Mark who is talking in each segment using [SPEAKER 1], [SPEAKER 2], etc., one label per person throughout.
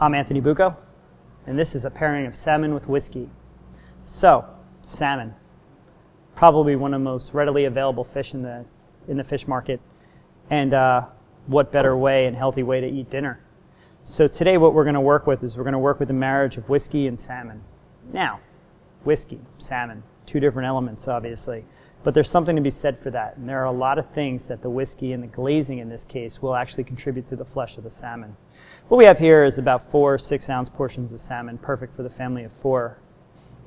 [SPEAKER 1] I'm Anthony Bucco, and this is a pairing of salmon with whiskey. So, salmon, probably one of the most readily available fish in the fish market, and what better way and healthy way to eat dinner. So today what we're going to work with is we're going to work with the marriage of whiskey and salmon. Now, whiskey, salmon, two different elements obviously, but there's something to be said for that, and there are a lot of things that the whiskey and the glazing in this case will actually contribute to the flesh of the salmon. What we have here is about 4 6-ounce portions of salmon, perfect for the family of 4.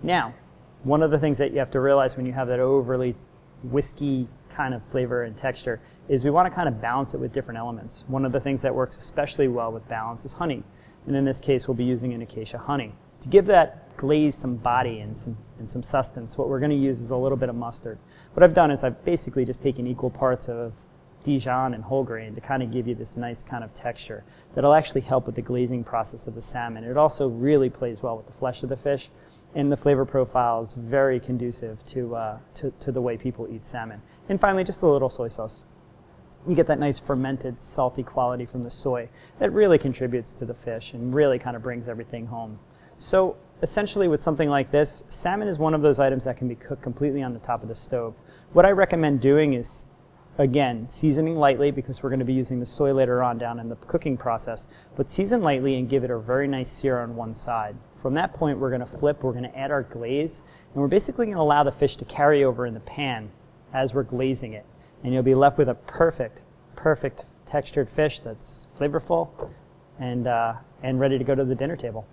[SPEAKER 1] Now, one of the things that you have to realize when you have that overly whiskey kind of flavor and texture is we want to kind of balance it with different elements. One of the things that works especially well with balance is honey, and in this case we'll be using an acacia honey. To give that glaze some body and some sustenance, what we're going to use is a little bit of mustard. What I've done is I've basically just taken equal parts of Dijon and whole grain to kind of give you this nice kind of texture that'll actually help with the glazing process of the salmon. It also really plays well with the flesh of the fish, and the flavor profile is very conducive to the way people eat salmon. And finally, just a little soy sauce. You get that nice fermented, salty quality from the soy that really contributes to the fish and really kind of brings everything home. So essentially with something like this, salmon is one of those items that can be cooked completely on the top of the stove. What I recommend doing is, again, seasoning lightly, because we're going to be using the soy later on down in the cooking process, but season lightly and give it a very nice sear on one side. From that point, we're going to flip, we're going to add our glaze, and we're basically going to allow the fish to carry over in the pan as we're glazing it. And you'll be left with a perfect textured fish that's flavorful and ready to go to the dinner table.